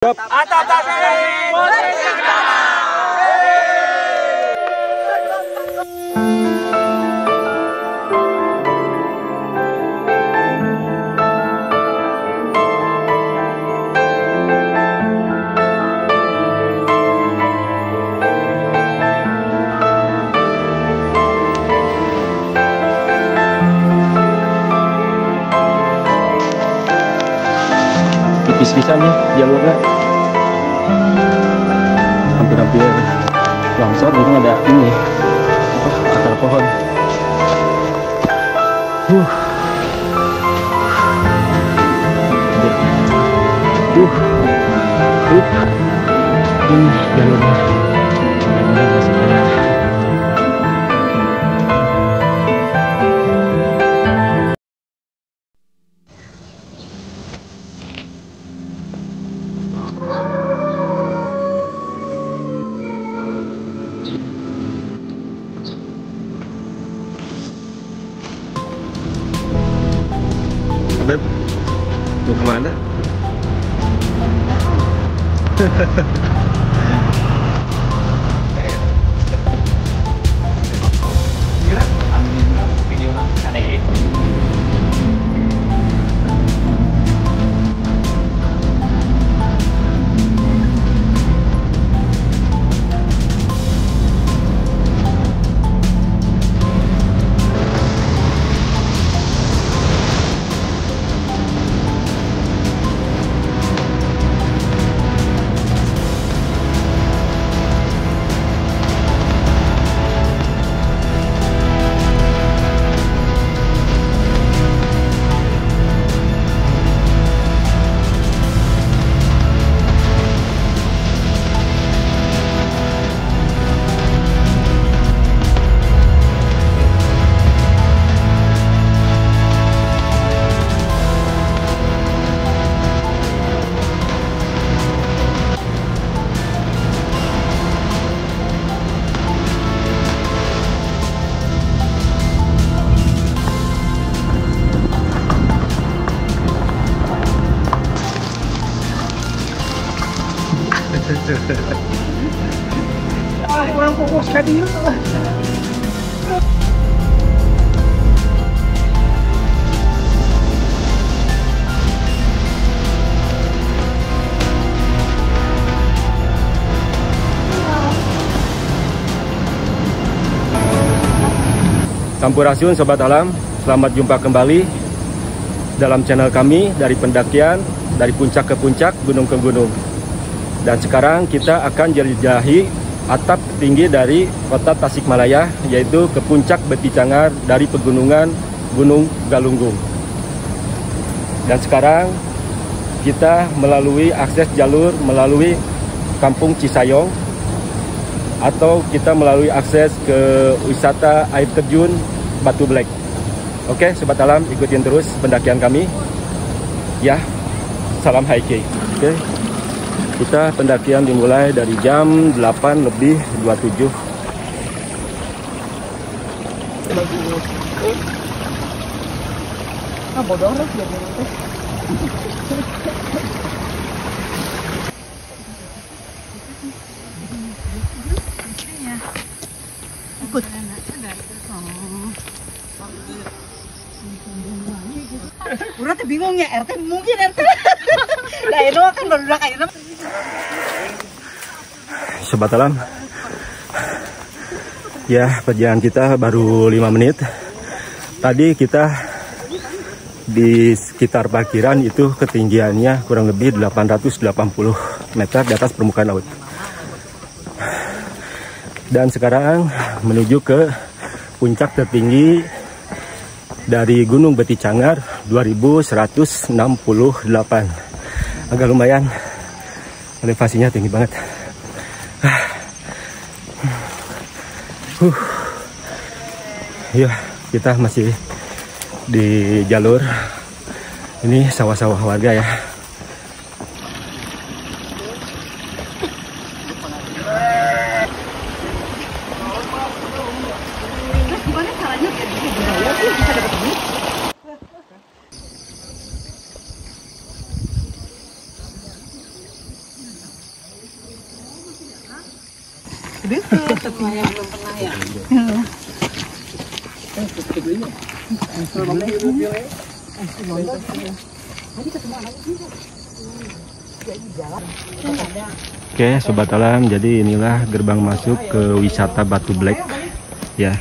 Atap TVRI Musik Cakra. Tipis-pisan nih jalurnya, hampir-hampir longsor. Itu ada ini apa, akar pohon. Ini jalurnya. Mudah-mudahan masih ada. Beb, mau kemana? Orang fokus ke dia. Sampurasun Sobat Alam, selamat jumpa kembali dalam channel kami dari pendakian dari puncak ke puncak, gunung ke gunung. Dan sekarang kita akan jelajahi atap tinggi dari kota Tasikmalaya, yaitu ke puncak Beti Cangar dari pegunungan Gunung Galunggung. Dan sekarang kita melalui akses jalur melalui Kampung Cisayong, atau kita melalui akses ke wisata air terjun Batu Black. Oke, Sobat Alam, ikutin terus pendakian kami. Ya, salam hiking. Oke. Kita pendakian dimulai dari jam 8:27. Bodoh lah. Ikut. Udah tuh bingung ya, RT mungkin RT. Nah itu kan baru kayak Sobat Alam, ya perjalanan kita baru 5 menit. Tadi kita di sekitar parkiran itu ketinggiannya kurang lebih 880 meter di atas permukaan laut. Dan sekarang menuju ke puncak tertinggi dari Gunung Beti Cangar 2168. Agak lumayan, elevasinya tinggi banget. Ya, kita masih di jalur ini, sawah-sawah warga ya. gimana caranya biar bisa dapat duit? Deket, semuanya belum pernah ya. Oke, Sobat Alam, jadi inilah gerbang masuk ke wisata Batu Black ya.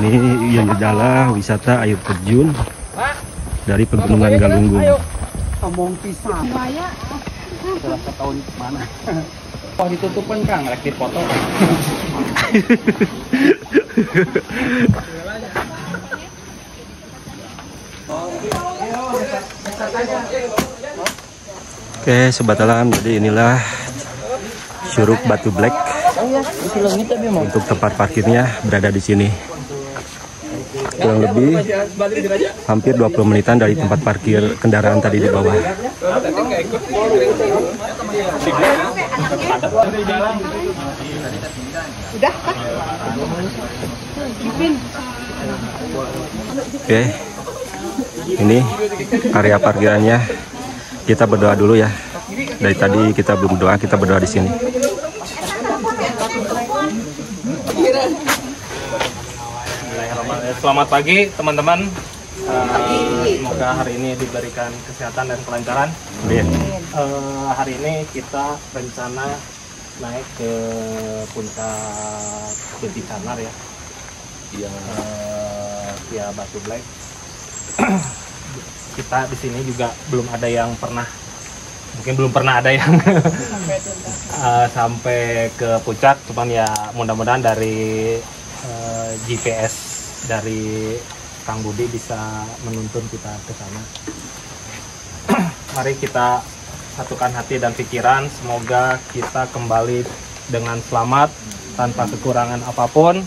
Ini yang adalah wisata air terjun dari Pegunungan Galunggung. Ngomong pisang. Berapa tahun mana? Oh ditutupin Kang, rek dipoto. Oke, Sobat Alam, jadi inilah Curug Batu Black. Untuk tempat parkirnya berada di sini. Kurang lebih hampir 20 menitan dari tempat parkir kendaraan tadi di bawah. Udah, Pak. Oke, ini area parkirannya. Kita berdoa dulu ya. Dari tadi kita belum berdoa, kita berdoa di sini. Selamat pagi teman-teman. Semoga hari ini diberikan kesehatan dan kelancaran. Hari ini kita rencana naik ke puncak Beti Canar ya, via Batu Black. Kita di sini juga belum ada yang pernah, mungkin belum pernah ada yang sampai ke puncak. Cuman ya mudah-mudahan dari GPS dari Kang Budi bisa menuntun kita ke sana. Mari kita satukan hati dan pikiran, semoga kita kembali dengan selamat tanpa kekurangan apapun,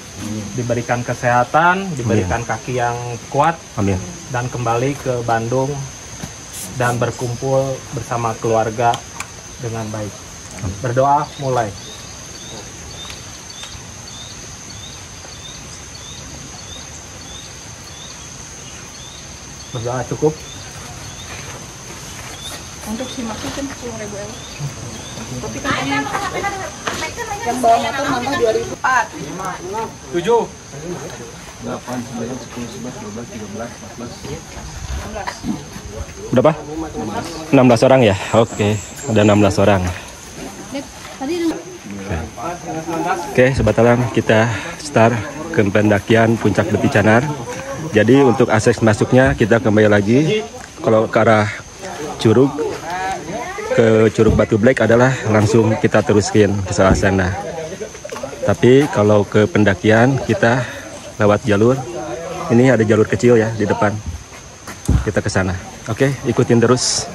diberikan kesehatan, diberikan kaki yang kuat, Amin. dan kembali ke Bandung dan berkumpul bersama keluarga dengan baik. Berdoa mulai. Berdoa cukup. Untuk simaknya kan 10.000 euro. Tapi katanya yang bawa motor nambah 2.004. 7. 8, 9, 10, 11, 12, 13, 14. Berapa? 16 orang ya? Oke, ada 16 orang. Oke, Sobat Alam, kita start ke pendakian puncak Beti Canar. Jadi untuk akses masuknya kita kembali lagi, kalau ke arah curug, ke Curug Batu Black adalah langsung kita teruskin ke sebelah sana. Tapi kalau ke pendakian kita lewat jalur, ini ada jalur kecil ya di depan. Kita ke sana. Oke, ikutin terus.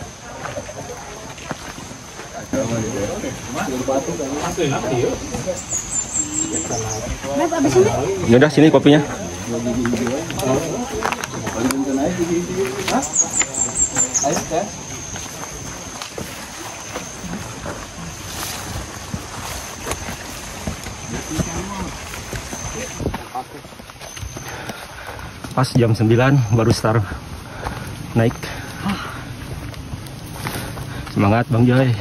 Ini udah, sini kopinya. Pas jam 9 baru start naik. Semangat Bang Joy.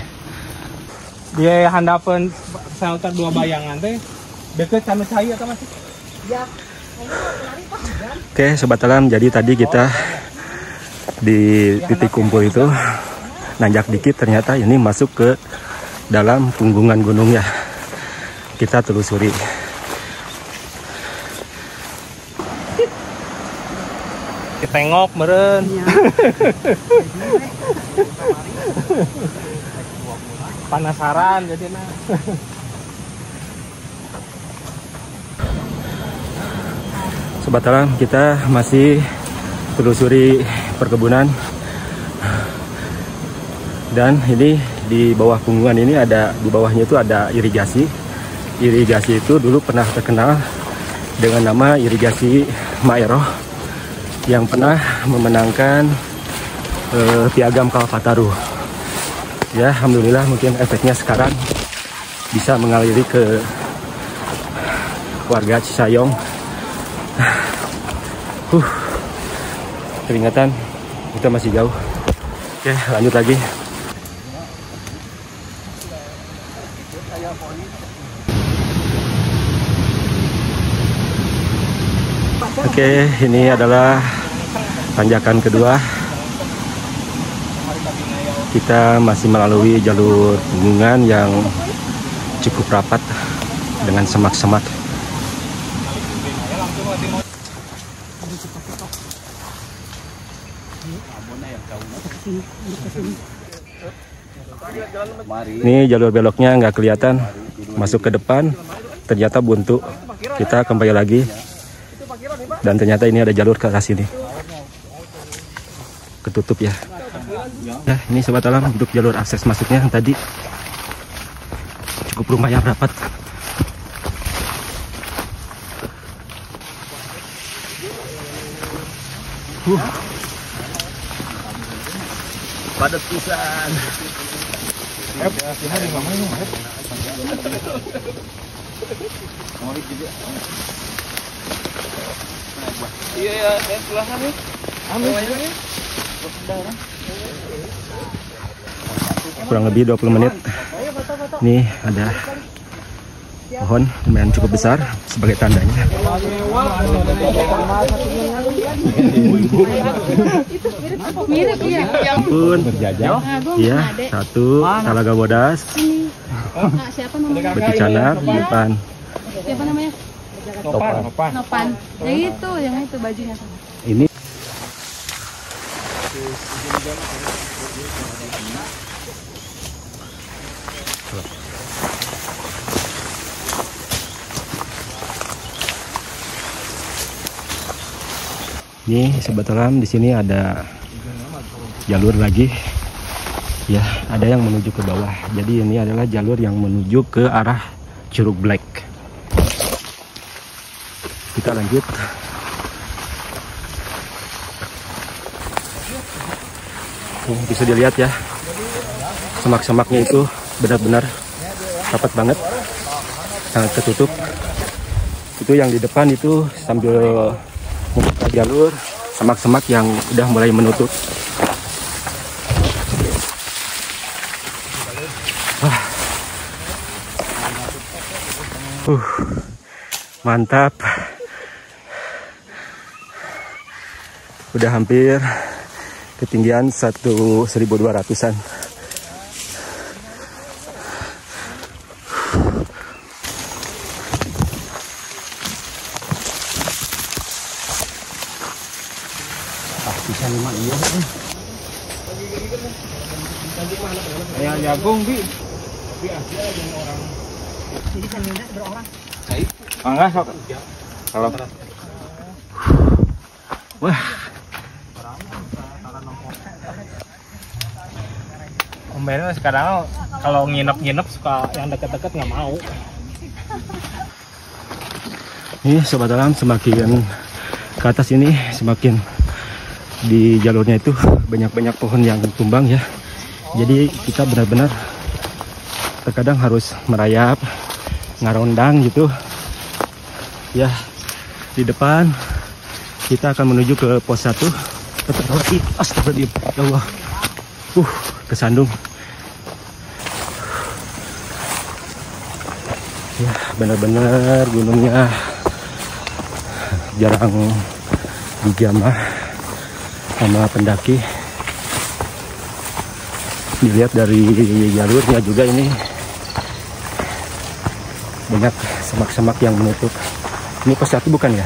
Dia handapan shelter 2 bayangan teh deket sama cahaya atau masih? Oke, Sobat Alam, jadi tadi kita di titik kumpul itu nanjak dikit, ternyata ini masuk ke dalam punggungan gunungnya. Kita telusuri. Kita tengok meren. Penasaran jadi nah. Sobat Alam, kita masih telusuri perkebunan. Dan ini di bawah punggungan ini ada, di bawahnya itu ada irigasi. Irigasi itu dulu pernah terkenal dengan nama irigasi Maeroh, yang pernah memenangkan Piagam Kalpataru. Ya, alhamdulillah mungkin efeknya sekarang bisa mengaliri ke warga Cisayong. Keringatan, kita masih jauh. Oke, lanjut lagi. Oke, ini adalah tanjakan kedua. Kita masih melalui jalur pegunungan yang cukup rapat dengan semak-semak. Ini jalur beloknya nggak kelihatan, masuk ke depan ternyata buntu. Kita kembali lagi dan ternyata ini ada jalur ke arah sini, ketutup ya. Nah, ini sobat alam untuk jalur akses masuknya yang tadi cukup lumayan rapat. Padat pisan. Iya, silahkan nih. Kurang lebih 20 menit. Ini ada pohon lumayan cukup besar sebagai tandanya. Mirip ya. Pun berjajah. Iya, satu Talaga Bodas. Nah, siapa namanya? Beticanak di depan. Siapa namanya? Nopan. Nopan. Yang itu bajunya. Ini sobat alam, di sini ada jalur lagi. Ya, ada yang menuju ke bawah. Jadi ini adalah jalur yang menuju ke arah Curug Black. Kita lanjut. Bisa dilihat ya, semak-semaknya itu benar-benar rapat banget, sangat ketutup. Itu yang di depan itu sambil membuka jalur, semak-semak yang udah mulai menutup. Mantap. Udah hampir ketinggian 1.200-an. Bisa 5 iya. Yang jagung, Bi. Jadi kan berorang. Enggak, sok. Kalau Wah, Omennya sekarang kalau nginep suka yang deket-deket nggak mau. ini sobat alam, semakin ke atas ini semakin di jalurnya itu banyak-banyak pohon yang tumbang ya. Jadi kita benar-benar terkadang harus merayap, ngarondang gitu ya. Di depan kita akan menuju ke pos 1. Astagfirullahaladzim, ya Allah, kesandung ya. Benar-benar gunungnya jarang dijamah sama pendaki. Dilihat dari jalurnya juga, ini banyak semak-semak yang menutup. Ini pos 1 bukan ya?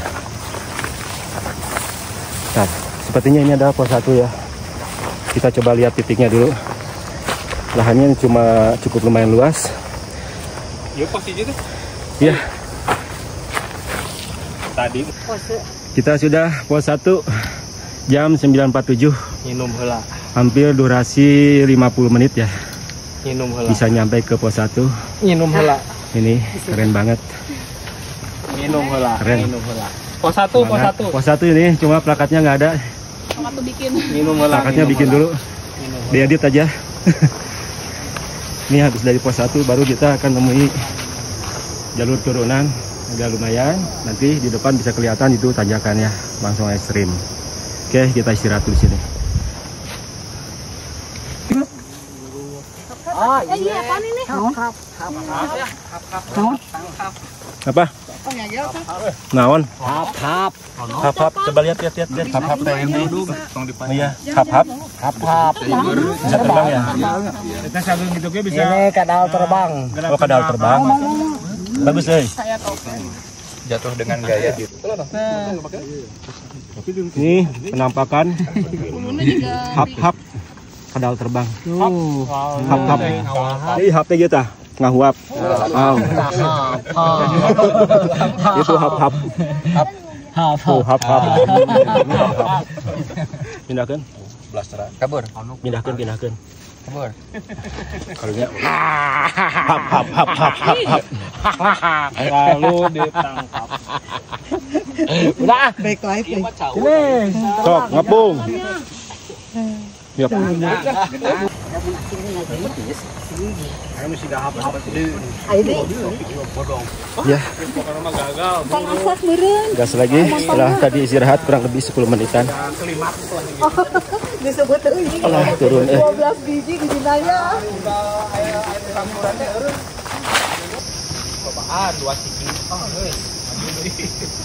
Nah, sepertinya ini ada pos 1 ya. Kita coba lihat titiknya dulu. Lahannya cuma cukup lumayan luas. Iya, posisi itu. Iya. Tadi Kita sudah pos 1 jam 9.47. minum heula. Hampir durasi 50 menit ya. Minum heula. Bisa nyampe ke pos 1. Minum heula. Ini keren banget. Minum heula. Keren. Minum heula. Pos 1, pos 1. Pos 1 ini cuma plakatnya nggak ada. Waktu bikin. Minum heula. Plakatnya bikin dulu. Diedit aja. Ini habis dari pos 1 baru kita akan nemui jalur turunan agak lumayan. Nanti di depan bisa kelihatan itu tanjakannya langsung ekstrim. Oke, kita istirahat dulu sini. Iya, apaan ini? Apa? Naon? Hap. Hap. Coba lihat. Hap TNI. Iya, hap. Bisa terbang ya? Ini kadal terbang. Oh, kadal terbang. Bagus, Jatuh dengan gaya. Ini penampakan hap kadal terbang. Hap. Ini hapnya gitu ngahuap. Itu hap. Hap. Pindahkan. Blasteran. Kabur. Pindahkan. Kabur. Karunya hap. Lalu ditangkap. Udah. Baik lagi. Sok ngepung. Yap. Ya. Gas lagi setelah tadi istirahat kurang lebih 10 menitan. Disebut ini. Allah turun 12 biji di jinanya.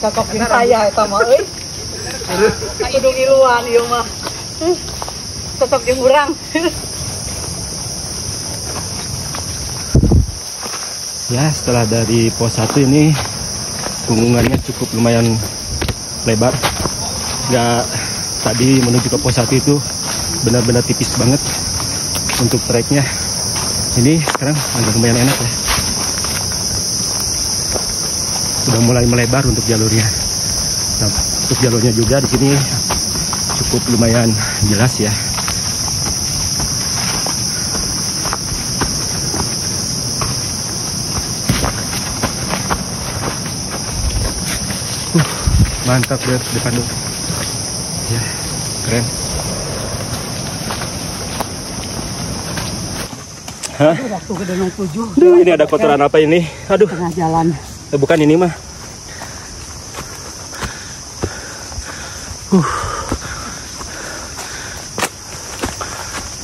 Cocok jeung saya eta mah euy. Kudu ngiluan ieu mah. Cocok jeung urang. Ya, setelah dari pos 1 ini punggungannya cukup lumayan lebar. Tadi menuju ke pos 1 itu benar-benar tipis banget untuk treknya. Ini sekarang agak lumayan enak ya. Sudah mulai melebar untuk jalurnya. Nah, untuk jalurnya juga di sini cukup lumayan jelas ya. Mantap deh depan tuh. Ya, keren. Hah? Waktu ke Danau 7. Duh, ini ada kotoran apa ini? Aduh. Tengah jalan. Bukan ini mah.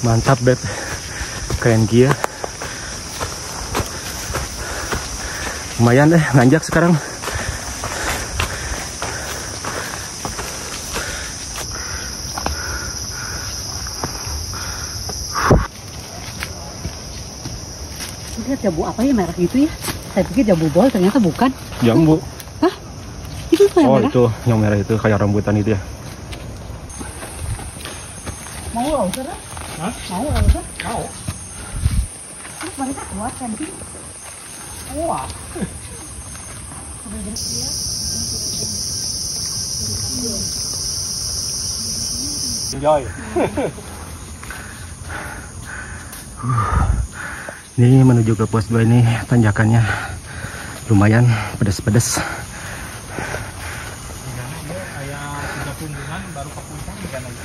Mantap, Beb. Keren gear. Lumayan deh, nanjak sekarang. Lihat jambu apa ya merah gitu ya? Saya pikir jambu bol, ternyata bukan. Jambu. Hah? Itu yang Oh, merah? itu yang merah itu kayak rambutan itu ya. Mau loh, Saudara? Hah? Mau loh, Saudara? Mau. Terus mereka kuat kan sih? Wah. Enjoy. Ini menuju ke pos 2 ini tanjakannya lumayan pedas-pedas. Kayak 3 kunjungan baru ke puncak kan aja.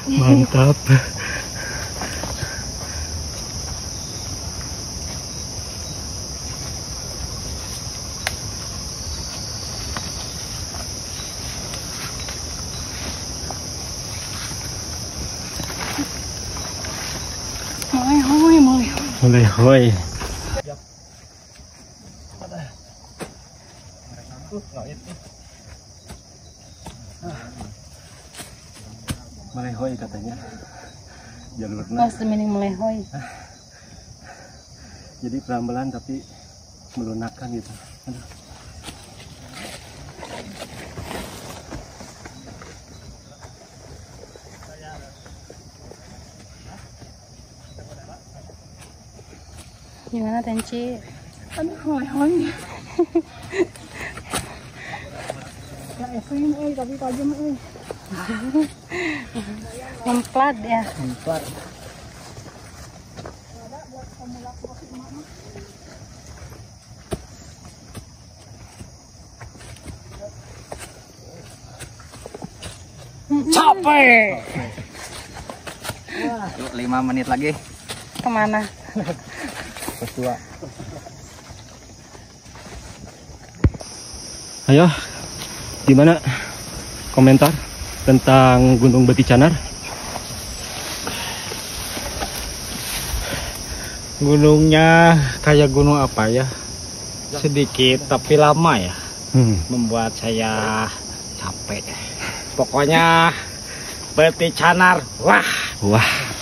Mantap. Mulai hoi. Melehoi katanya jalurnya. Mas meaning melehoi. Jadi pelan-pelan tapi melunakkan gitu. Aduh. Gimana Tenci? Aduh, melehoi. Ya efeng tapi tajam Memplat ya. Empat. Capek. Yuk, 5 menit lagi. Kemana? Pos 2. Ayo, gimana komentar tentang Gunung Beticanar? Gunungnya kayak gunung apa ya? Sedikit tapi lama ya. Membuat saya capek. Pokoknya Beticanar, wah,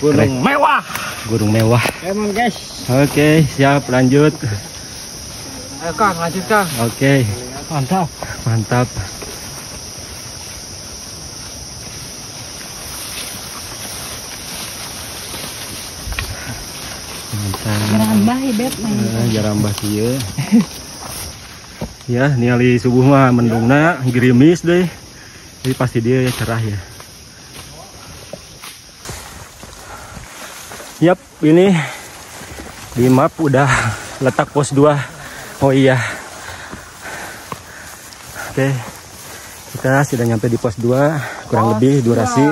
gunung keren. mewah. Gunung mewah. Emang guys. Oke, siap, lanjut. Ayo Kang, lanjut Kang. Oke, Mantap. mantap. Jarambah Beb. Jarambah kieu. Ya, ningali subuh mah mendungna gerimis deh. Jadi pasti dia cerah ya. Yap, ini di map udah letak pos 2. Oh iya. Oke. Kita sudah nyampe di pos 2, kurang lebih durasi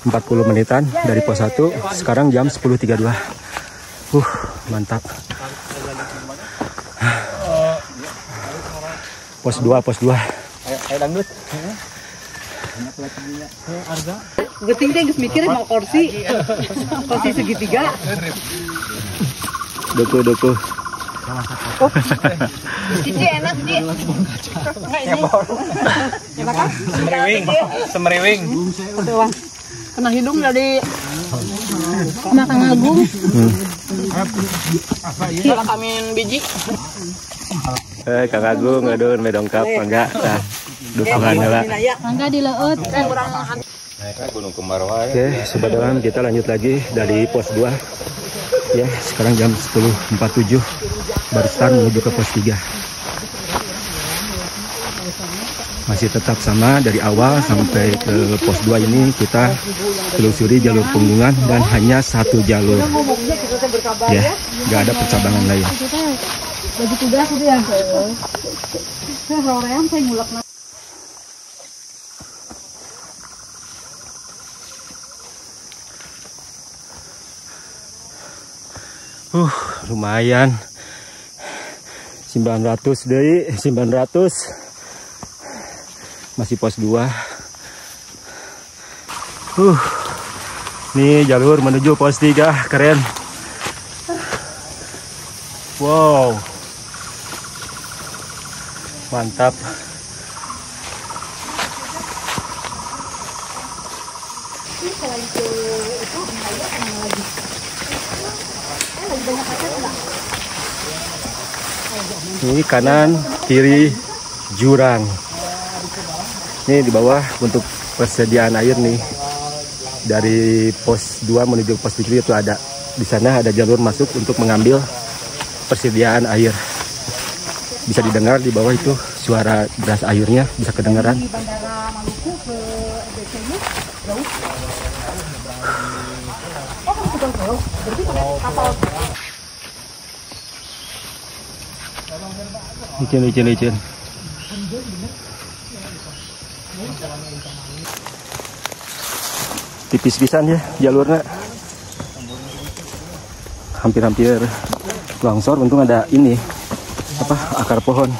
40 menitan dari pos 1. Sekarang jam 10.32. Mantap. Pos 2. Ayo dangdut. Geting teh geus mikir mau kursi segitiga. Duku. Cici enak, Ci. Semeriwing. Kena hidung dari Makan Agung. salah kamin biji. Kang Agung ngadon medongkap enggak tah. Dukungan heula. Mangga di laut. Oke, sobat dalam, kita lanjut lagi dari pos 2. Ya, sekarang jam 10.47. Baru start menuju ke pos 3. Masih tetap sama dari awal sampai ke pos 2 ini kita telusuri jalur punggungan dan hanya satu jalur. Ya, nggak ada percabangan lain. Baju tugas itu ya. Saya hoream saya ngulak. Lumayan. 900 deui, 900. Masih pos 2. Nih jalur menuju pos 3, keren. Wow. Mantap. Ini kanan, kiri jurang. Ini di bawah untuk persediaan air nih. Dari pos 2 menuju pos 3 itu ada. Di sana ada jalur masuk untuk mengambil persediaan air. Bisa didengar di bawah itu suara deras airnya bisa kedengaran. Licin. Tipis pisan ya jalurnya. Hampir-hampir longsor, untung ada ini akar pohon.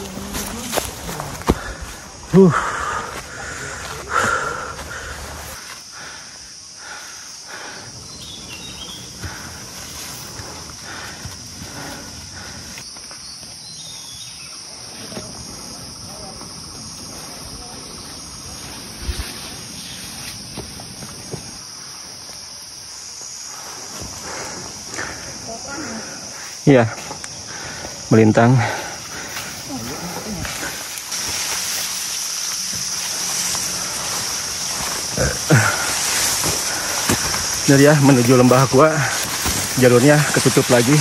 Iya, melintang. Dari ya menuju Lembah Aqua, jalurnya ketutup lagi.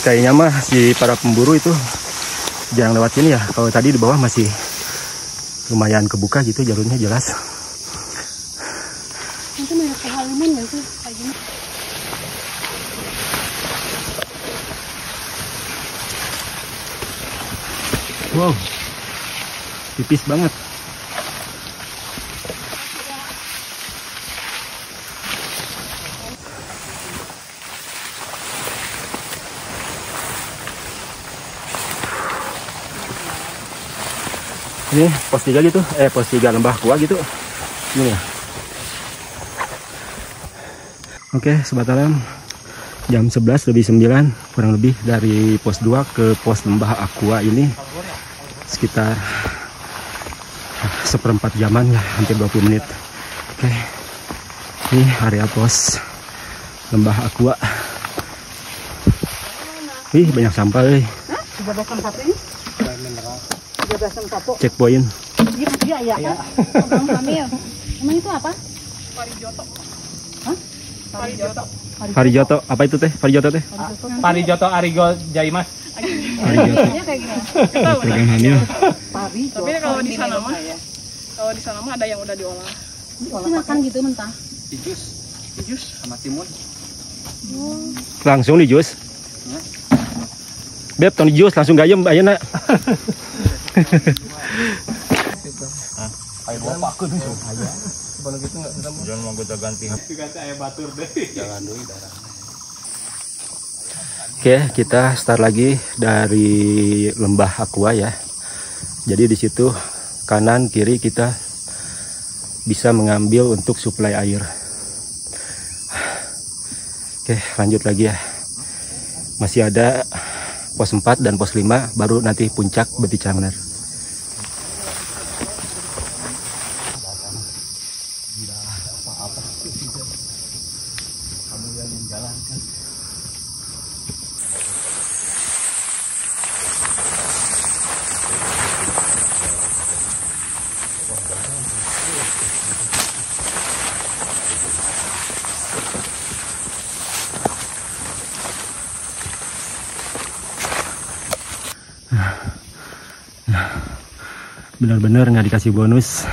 Kayaknya mah si para pemburu itu jarang lewat sini ya. Kalau tadi di bawah masih lumayan kebuka gitu jalurnya, jelas. Itu merek halimun ya sih kayak gini. Wow, tipis banget. Ini pos 3 gitu, pos 3 Lembah Aqua gitu. Ini ya. Oke, Sobat Alam, jam 11:09 kurang lebih dari pos 2 ke pos Lembah Aqua ini sekitar seperempat jaman ya, hampir 20 menit. Oke, ini area pos Lembah Aqua. Wih, banyak sampah, 1361 ini? 1361. checkpoint. Iya. Abang Kamil. Emang itu apa? Parijoto, apa itu teh? Parijoto teh? Parijoto Arigo Jaimas. Parijoto. Kayak gini. Program hamil. Tapi kalau di sana mah, ada yang udah diolah. Itu makan gitu mentah. Dijus sama timun. Langsung di jus. Beb, tong di jus langsung gayem ayeuna. Ayo bawa pakeun so. Aya. Kalau gitu enggak ketemu. Jangan mau kita ganti. Ganti aya batur deh. Jangan deui darah. Oke, kita start lagi dari Lembah Aqua ya. Jadi di situ kanan kiri kita bisa mengambil untuk suplai air. Oke, lanjut lagi ya. Masih ada pos 4 dan pos 5, baru nanti puncak Beticangner. Benar-benar nggak dikasih bonus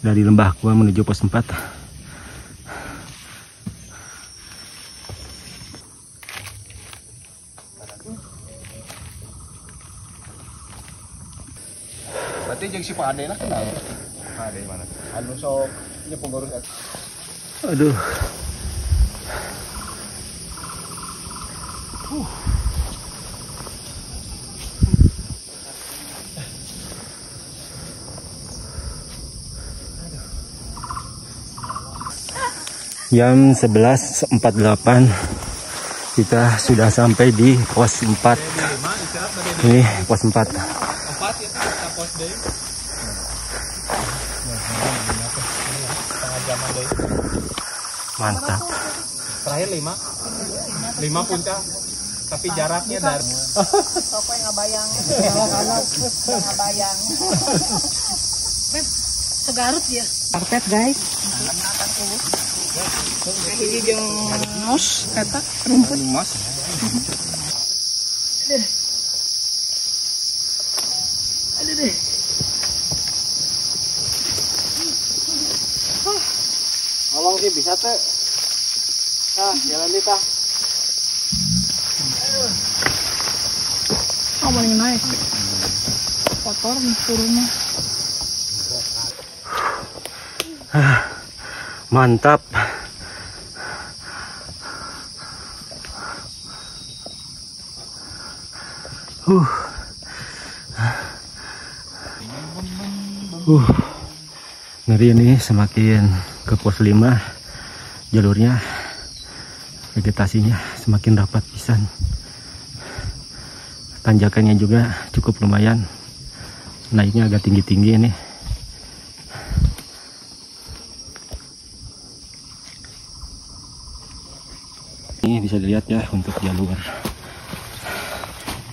dari Lembah Aqua menuju pos 4. Berarti jeung si Pak Ade lah kenal. Ade mana? Anu sok nya pengurus. Aduh. Jam 11.48 kita sudah sampai di pos 4. Ini pos 4. Mantap. Terakhir 5 puncak. Tapi jaraknya dari Toko yang ngabayang. Ngabayang. Segarut ya. Karpet guys. Hiji jeung mos eta rumput. Mas. Ngomong sih bisa teh. Tah, jalan di tah. Oh, mau naik. Kotor turunnya. Mantap. Ngeri ini semakin ke pos 5 jalurnya, vegetasinya semakin rapat pisan. Tanjakannya juga cukup lumayan, naiknya agak tinggi-tinggi ini. Ini bisa dilihat ya untuk jalur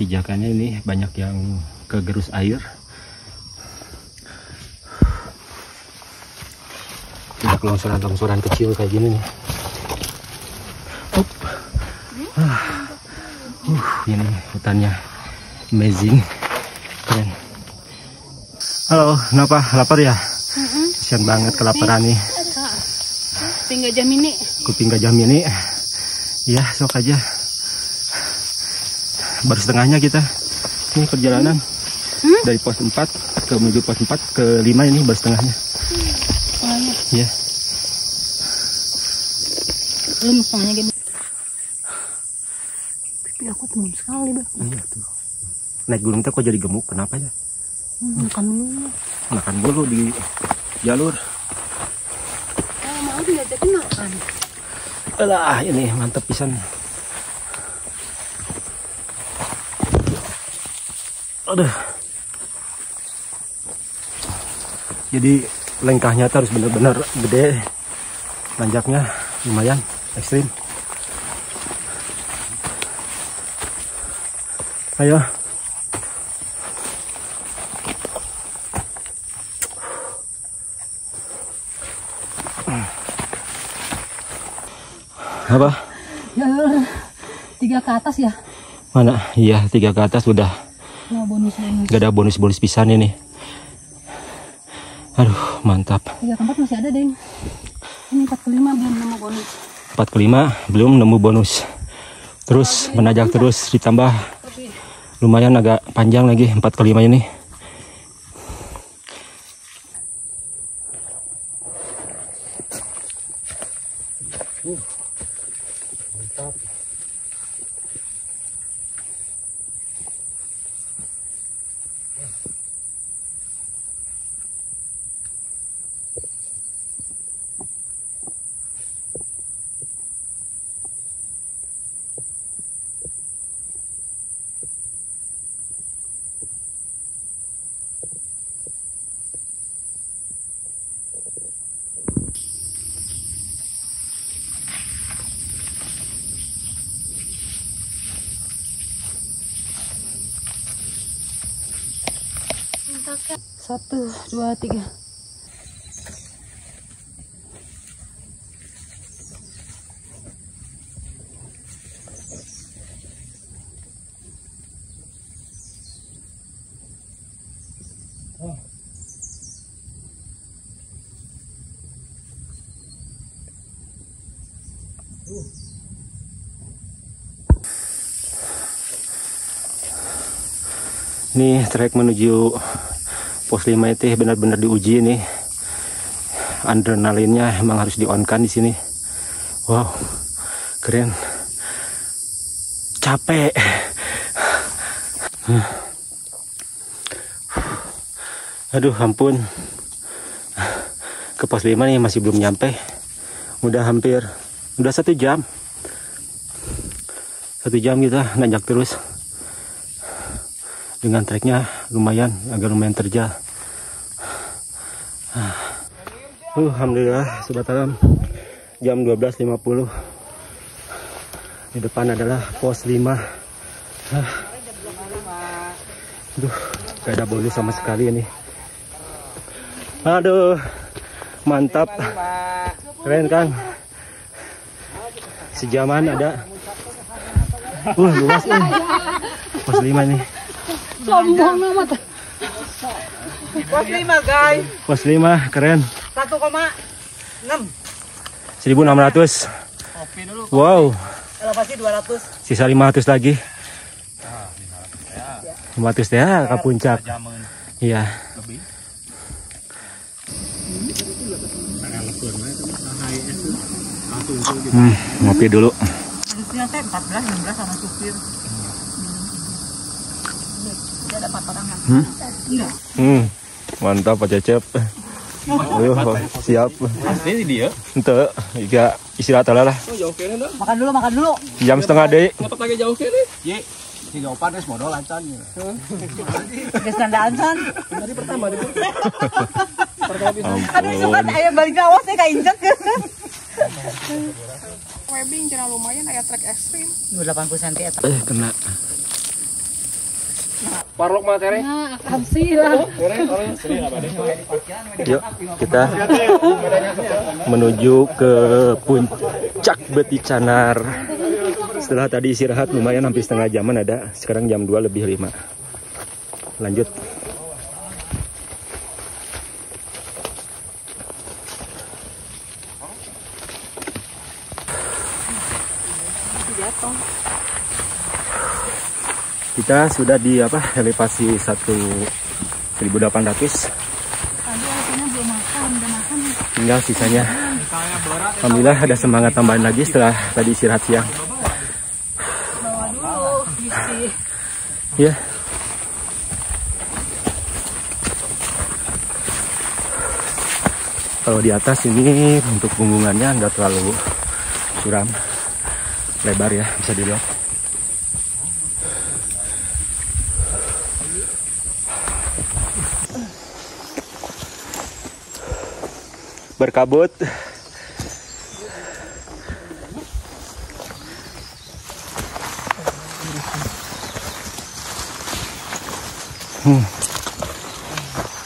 pijakannya, ini banyak yang kegerus air. Banyak longsoran-longsoran kecil kayak gini nih. Ini hutannya amazing, keren. Halo, kenapa lapar ya? Kasian banget kelaparan nih. Kuping Gajah Mini. Kuping Gajah Mini. Ya, sok aja. Baru setengahnya kita. Ini perjalanan dari pos 4 ke menuju pos 4 ke 5 ini baru setengahnya. Iya. Belum setengahnya gini. Pipi aku tembem sekali, Bang. Iya tuh. Naik gunung teh kok jadi gemuk, kenapa ya? Makan dulu di jalur. Mau diajakin makan. Alah, ini mantap pisan. Aduh. Jadi lengkahnya harus benar-benar gede. Nanjaknya lumayan ekstrim. Ayo. Apa? Jalur 3 ke atas ya? Mana? Iya, 3 ke atas udah. Mau bonus-bonus. Gak ada bonus-bonus pisan ini. Aduh, mantap. 3 ke 4 masih ada, Deng. Ini 4 ke 5 belum nemu bonus. 4 ke 5 belum nemu bonus. Terus menajak terus ditambah lumayan agak panjang lagi 4 ke 5 ini. Mantap. Satu, 2, 3. Nih trek menuju pos 5 itu benar-benar diuji nih. Adrenalinnya emang harus di-on-kan di sini. Wow, keren. Capek. Aduh, ampun. Ke pos 5 nih masih belum nyampe. Udah 1 jam. 1 jam kita nanjak terus. Dengan treknya agak lumayan terjal. Alhamdulillah sobat alam, jam 12.50. Di depan adalah pos 5. Aduh, gak ada bonus sama sekali ini. Aduh, mantap. Keren kan? Sejaman ada. Luas pos 5 nih. Sombong amat. Pos 5 guys. Pos 5 keren. 1,6. 1.600. Wow. Elevasi 200. Sisa 500 lagi. 500 ya ke puncak. Iya. Ngopi dulu. Harusnya saya 14, 16 sama supir. Udah ada 4 orang kan? Iya. Mantap Pak Cecep. Ayo, siap. Ini dia. Ente, juga istirahat lah. Makan dulu. Jam setengah deh. Ngapa lagi jauh kiri? Ye, si jawaban es modal lancan. Geus nandaan san. Dari pertama deh. Aduh, itu kan aya balik awas teh ka injek. Webbing jangan lumayan aya trek ekstrim. 80 cm eta. Kena. Parlok materi. Nah, akan sih lah. Yuk, kita menuju ke puncak Beticanar. Setelah tadi istirahat lumayan hampir setengah jaman ada. Sekarang jam 2:05. Lanjut. Kita sudah di elevasi 1.800. Tadi artinya belum makan, udah makan. Tinggal sisanya. Alhamdulillah ada semangat tambahan lagi setelah tadi istirahat siang. Bawa dulu, bisi. Ya. Kalau di atas ini untuk punggungannya nggak terlalu curam, lebar ya, bisa dilihat. Berkabut.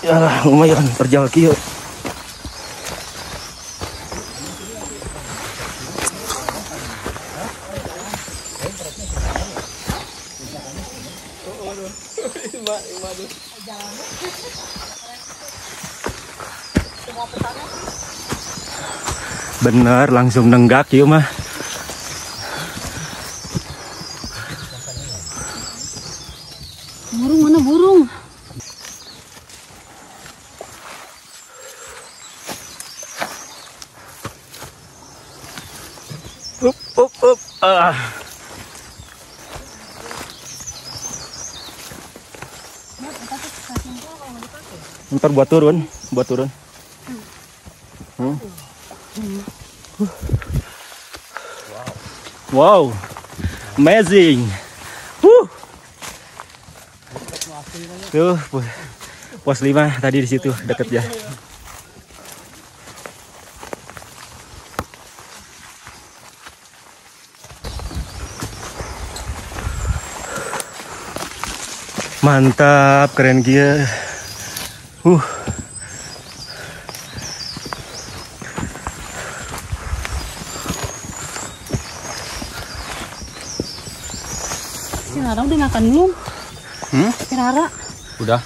Ya lumayan terjal kieu. Bener, langsung nenggak yuk mah. Burung mana burung? Up. Ntar buat turun. Wow, amazing. Tuh, pos 5 tadi di situ deket ya. Mantap, keren dia. Si Rara udah makan belum? Si Rara. Udah.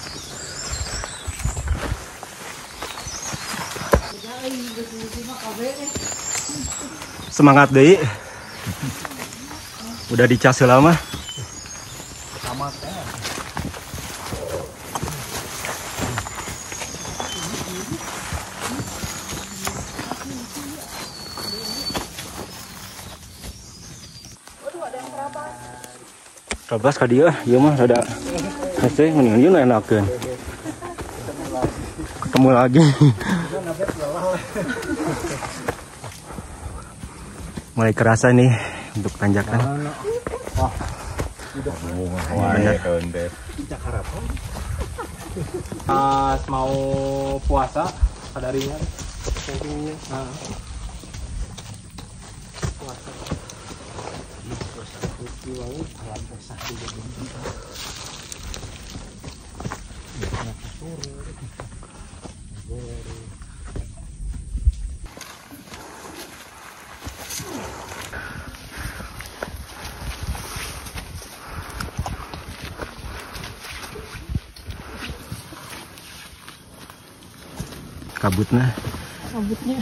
Semangat deh. Udah dicas lama. Rabas ka dia, ieu mah rada hese mendingan ieu enakeun. Ketemu lagi. Mulai kerasa nih untuk tanjakan. Bener. Pas mau puasa kadarinya.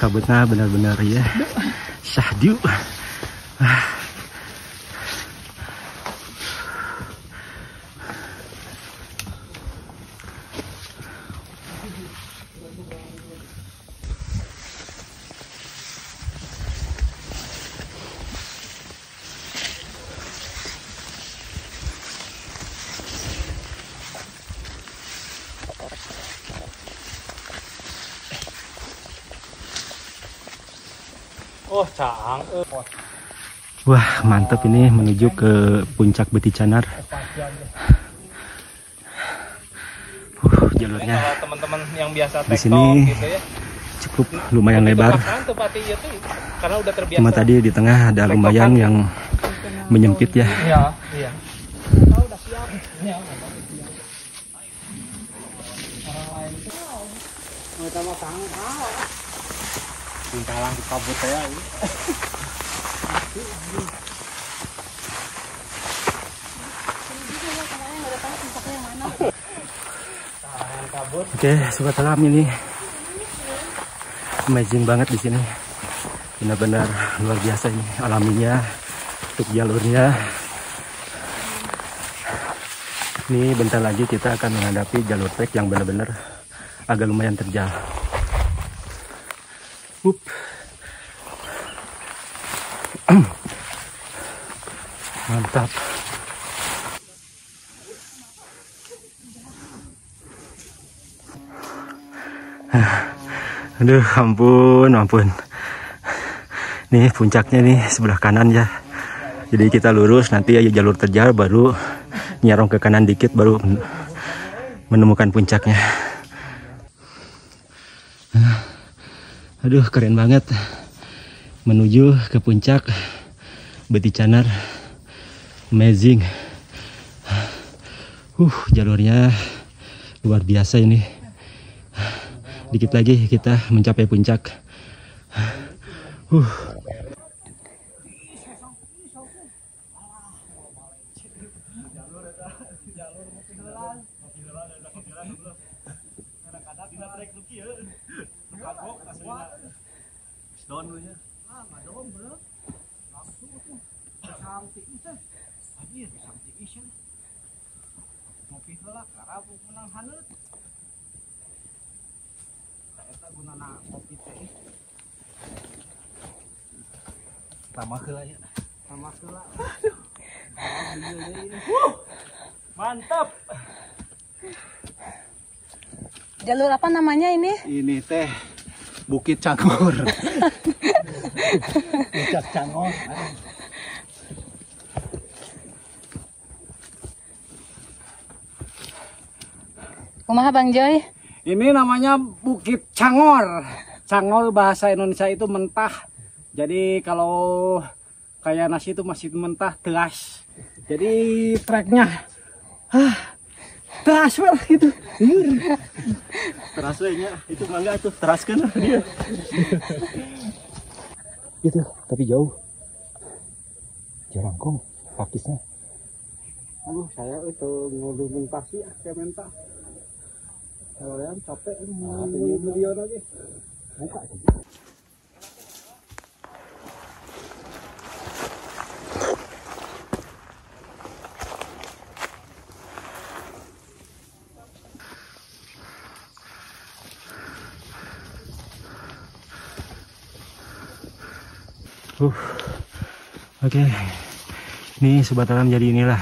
Kabutnya benar-benar ya syahdu. Oh, cang. Wah, mantap ini menuju ke puncak Beticanar. Jalurnya Kalau teman-teman yang biasa di sini gitu ya, cukup lumayan lebar. Karena udah terbiasa. Cuma tadi di tengah ada lumayan yang menyempit ya. Iya. Tingkalan di kabut ya. Oke, sobat alam, ini amazing banget di sini. Benar-benar luar biasa ini alaminya, untuk jalurnya. Ini bentar lagi kita akan menghadapi jalur trek yang benar-benar agak lumayan terjal. Mantap. Aduh, ampun, ampun. Nih puncaknya nih sebelah kanan ya. Jadi kita lurus, nanti ya jalur terjal, baru nyerong ke kanan dikit, baru menemukan puncaknya. Aduh, keren banget. Menuju ke puncak Beticanar. Amazing. Jalurnya luar biasa ini. Dikit lagi kita mencapai puncak. Mantap. Jalur apa namanya ini? Ini teh Bukit Cangor. Puncak Cangor. Kumaha Bang Joy? Ini namanya Bukit Cangor. Cangor bahasa Indonesia itu mentah. Jadi kalau kayak nasi itu masih mentah, teras. Jadi treknya teras lah gitu. Teras nya itu mangga tuh, teraskan dia. Gitu, tapi jauh. Jarangkong pakisnya. Aduh, saya itu ngulumin pasti kayak mentah. Kalau yang capek ini beliau lagi. Buka aja. Oke, ini Sobat Alam, jadi inilah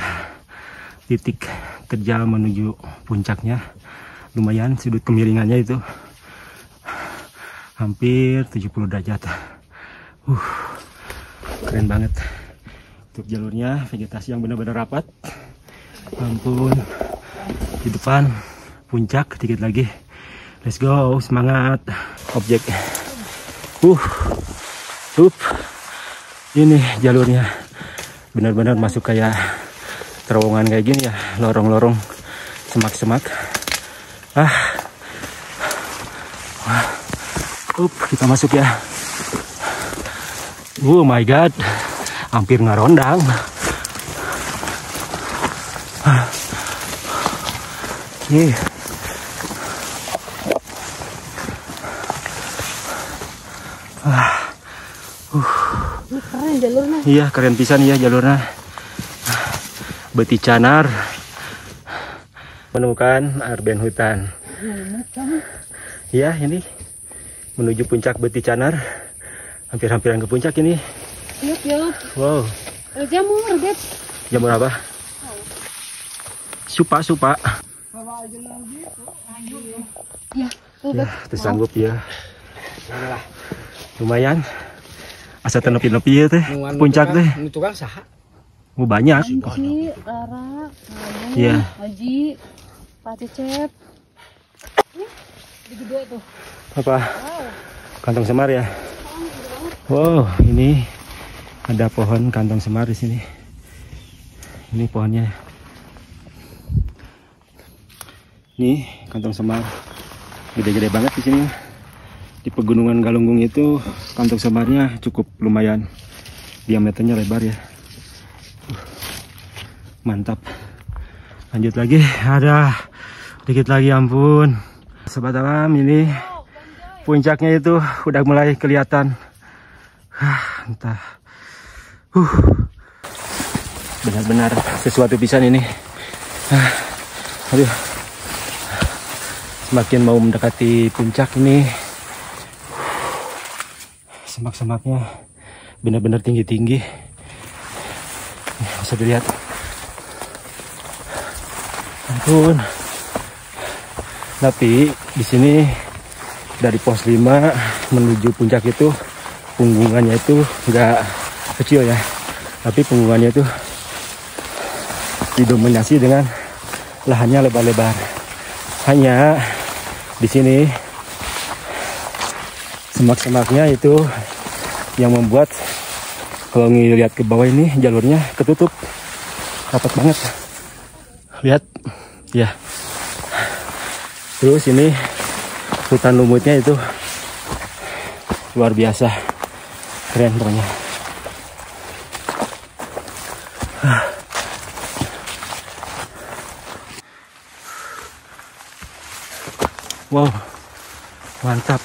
titik terjal menuju puncaknya. Lumayan sudut kemiringannya itu hampir 70 derajat. Keren banget. Untuk jalurnya vegetasi yang benar-benar rapat. Ampun, di depan puncak dikit lagi. Let's go, semangat. Objek. Ini jalurnya benar-benar masuk kayak terowongan kayak gini ya, lorong-lorong, semak-semak. Kita masuk ya. Oh my god, hampir ngarondang. Keren jalurnya. Iya, keren pisan ya jalurnya. Beticanar. Menemukan arben hutan. Ya, ini menuju puncak Beticanar. Hampir-hampiran ke puncak ini. Yuk. Wow. Jamur, Beb. Jamur apa? Supa. Ya, tuh Beb. Tersanggup ya. Lumayan. Asa tenepi-nepi ya teh. Puncak teh. Ini tukang saha? Banyak. Haji, Lara, Iya. Haji, Pak Cecep. Gede tuh. Apa? Kantong semar ya. Wow, ini ada pohon kantong semar di sini. Ini pohonnya. Nih kantong semar, gede-gede banget di sini. Di pegunungan Galunggung itu kantong semarnya cukup lumayan, diameternya lebar ya. Mantap. Lanjut lagi, ada dikit lagi, ampun. Sobat Alam, ini puncaknya itu udah mulai kelihatan. Entah. Benar-benar sesuatu pisan ini. Aduh. Semakin mau mendekati puncak ini, semak-semaknya benar-benar tinggi-tinggi. Bisa dilihat. Ampun. Tapi di sini dari pos 5 menuju puncak itu punggungannya itu nggak kecil ya, tapi punggungannya itu didominasi dengan lahannya lebar-lebar. Hanya di sini semak-semaknya itu yang membuat kalau ngelihat ke bawah ini jalurnya ketutup rapat banget. Lihat ya. Terus ini hutan lumutnya itu luar biasa, keren pokoknya. Wow, mantap.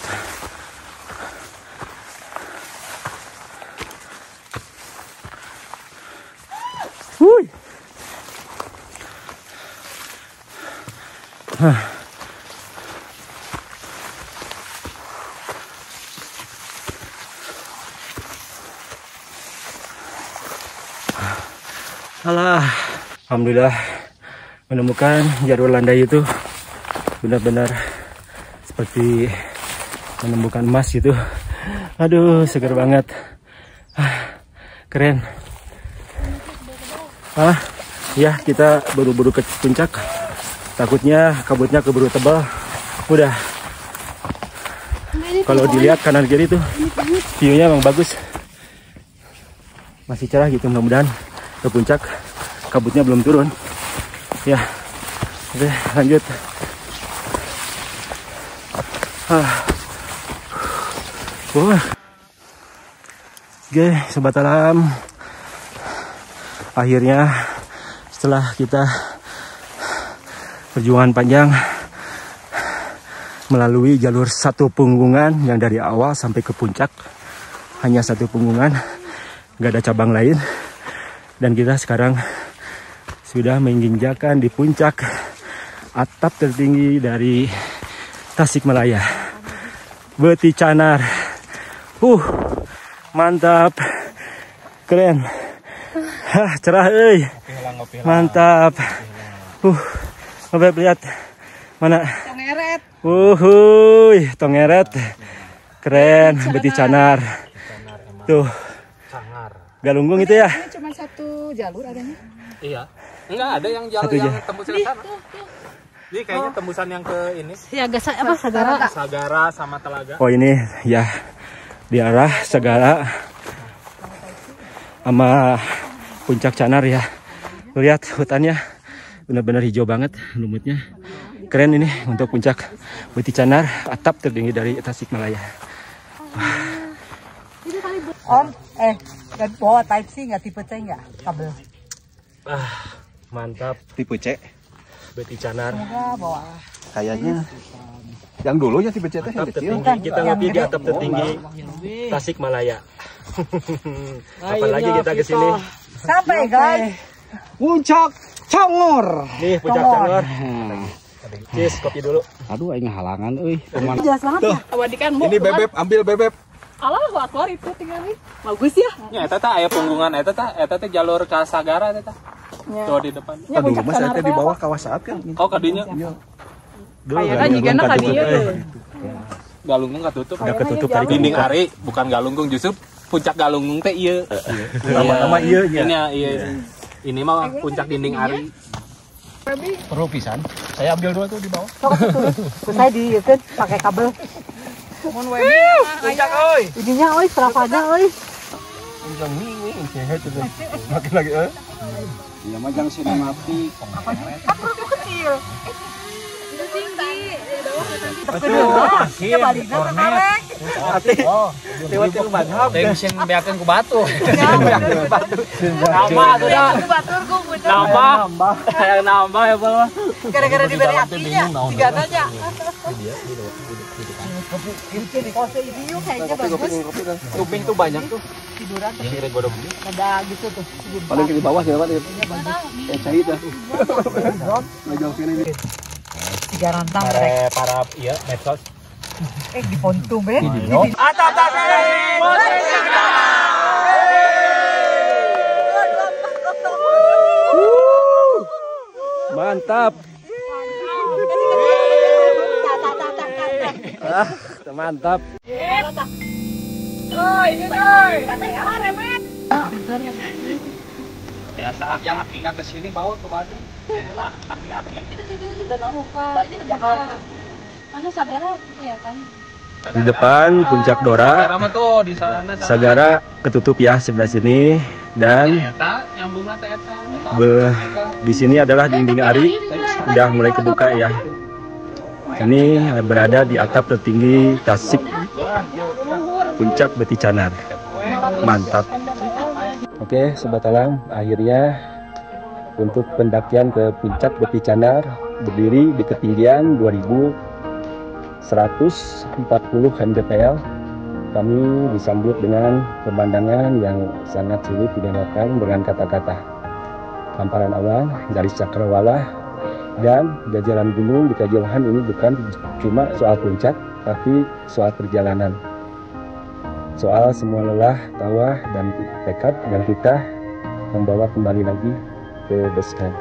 Wuih. Alah, alhamdulillah menemukan jalur landai itu benar-benar seperti menemukan emas gitu. Aduh, seger banget. Keren. Ya, kita buru-buru ke puncak. Takutnya kabutnya keburu tebal. Udah. Kalau dilihat kanan kiri tuh view-nya emang bagus. Masih cerah gitu, mudah-mudahan ke puncak kabutnya belum turun. Ya. Oke, lanjut. Oke, sobat alam, akhirnya setelah kita perjuangan panjang melalui jalur satu punggungan yang dari awal sampai ke puncak hanya satu punggungan, nggak ada cabang lain, dan kita sekarang sudah menginjakan di puncak atap tertinggi dari Tasikmalaya, Beuti Canar. Mantap, keren. Cerah euy. Mantap. Coba lihat mana? Tongeret. Tongeret. Keren, Beuti Canar. Tuh. Galunggung itu ya? Ini cuma satu jalur adanya. Iya. Enggak ada yang jalur yang tembus ke sana. Jadi kayaknya tembusan yang ke ini. Ya agak Sagara sama Telaga. Oh ini ya di arah Sagara sama puncak Canar ya. Lihat hutannya benar-benar hijau banget, lumutnya. Keren ini untuk puncak Beuti Canar, atap tertinggi dari Tasikmalaya. Om, nggak bawa Type C nggak, tipe C nggak kabel? Mantap, Tipe C. Beuti Canar. Enggak bawa. Kayaknya yang dulu ya tipe C teh yang Atap kecil. tertinggi, kita ngopi di atap tertinggi Tasikmalaya. Apalagi kita ke sini. Sampai guys. Puncak Cangor. Nih puncak Cangor. Cheers, kopi dulu. Aduh, aing halangan euy. Jelas banget ya. Awadikan Ini bebek, ambil bebek. Alah, keluar itu tinggal nih. Bagus ya. Ya, eta teh aya punggungan eta teh jalur ke Sagara eta. Tuh di depan. Aduh, mas saya di bawah kawasan kan. Oh, kadinya. Kayaknya jigana ka dieu tuh. Galunggung katutup. Udah ketutup tadi. Dinding Ari, bukan Galunggung, justru puncak Galunggung teh ieu. Nama-nama ieu nya. Ini mah puncak Dinding Ari. Perlu pisan. Saya ambil dua tuh di bawah. Terus saya diieukeun pakai kabel. Mun webi Puncak euy. Ininya euy, serapanya euy. Puncak ming sehat tuh. Makin lagi Iya mah jangan sinematik. Kecil. itu tinggi. Ya balina tertarik. Tiba-tiba banyak. Tensin beakeun ku batu. Nama tuh dah. Baturku puncak. Nambah ya, Bang. Gara-gara diberi apinya, tigananya. Kayaknya bagus. Kuping tuh banyak tuh. Tiduran Kira gua beli. ada gitu tuh. Paling di bawah siapa dia? Cahit dah. Ngajak sini nih. Tiga rantang mereka. Para iya medsos. Di pontum ya. Mantap. Tak. Mantap. Biasa yang apinya ke sini bawa ke Bandung. Mana Sagara ya kan? Di depan Puncak Dora, Rama tuh di sana. Sagara ketutup ya sebelah sini, dan Nyambungna teh eta. di sini adalah dinding ari udah mulai kebuka ya. Ini berada di atap tertinggi Tasik Puncak Beti Canar. Mantap. Oke, Sobat Alam, akhirnya untuk pendakian ke Puncak Beti Canar berdiri di ketinggian 2140 mdpl. Kami disambut dengan pemandangan yang sangat sulit didengarkan dengan kata-kata. Hamparan awan, garis cakrawala, dan jajaran gunung di kejauhan ini bukan cuma soal puncak, tapi soal perjalanan. Soal semua lelah, tawa, dan tekad yang kita membawa kembali lagi ke base camp.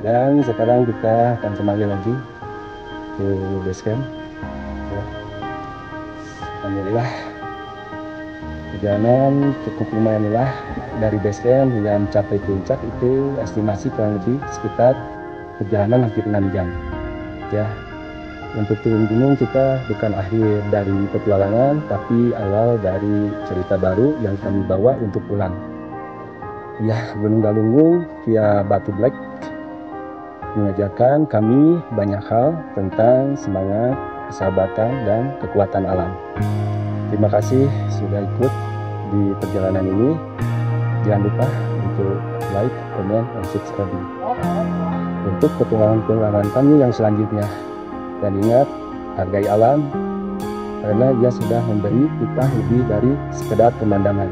Dan sekarang kita akan kembali lagi ke base camp. Ya. Alhamdulillah, perjalanan cukup lumayan lelah dari base camp hingga mencapai puncak itu estimasi kurang lebih sekitar perjalanan hampir 6 jam. Ya, untuk turun gunung kita bukan akhir dari petualangan, tapi awal dari cerita baru yang kami bawa untuk pulang. Ya, Gunung Galunggung via Batu Black mengajarkan kami banyak hal tentang semangat, persahabatan, dan kekuatan alam. Terima kasih sudah ikut di perjalanan ini. Jangan lupa untuk like, comment, dan subscribe untuk petualangan kami yang selanjutnya. Dan ingat, hargai alam, karena dia sudah memberi kita lebih dari sekedar pemandangan.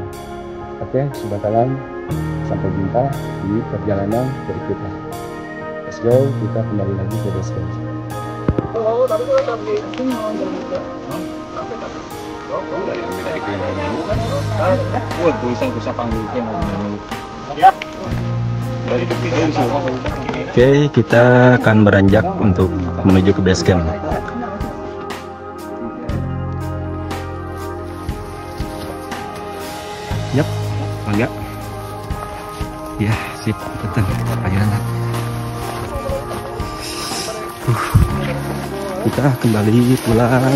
Oke, Sobat Alam, sampai jumpa di perjalanan berikutnya. Let's go, kita kembali lagi ke base camp. Oke, kita akan beranjak untuk menuju ke base camp. Yap, enggak? Ya, sip, betul. Ayo. Kita kembali pulang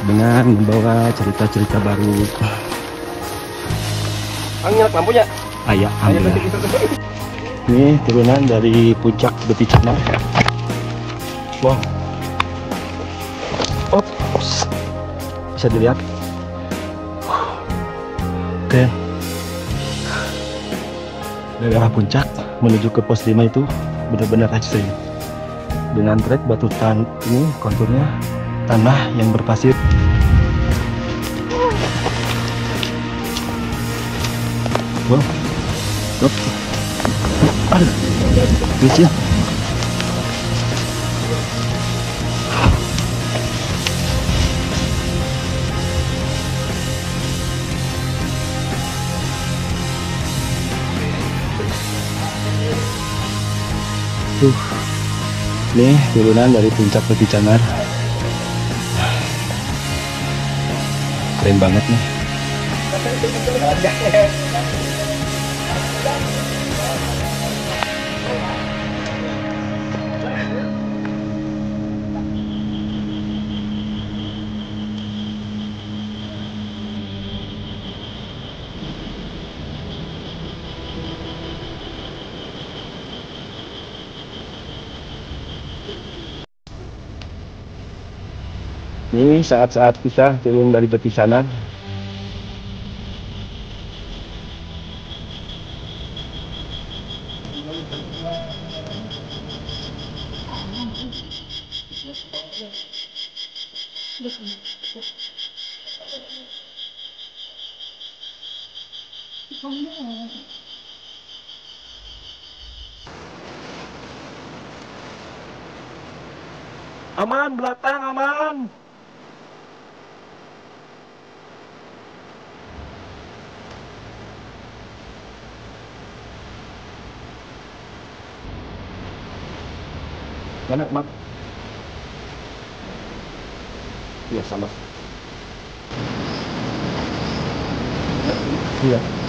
dengan membawa cerita-cerita baru. Angin lampunya. Ayah, alhamdulillah. Ini turunan dari Puncak Beti Canar. Wow. Ops. Bisa dilihat. Oke. Dari arah puncak menuju ke pos 5 itu benar-benar ekstrim. Dengan trek batu ini konturnya tanah yang berpasir. Wow. Stop. Aduh, kecil. Nih turunan dari Puncak Beti Canar. Keren banget nih. Ini saat-saat kita turun dari Beti Canar. Aman, belakang aman. Mana, Mak? Iya sama. Iya.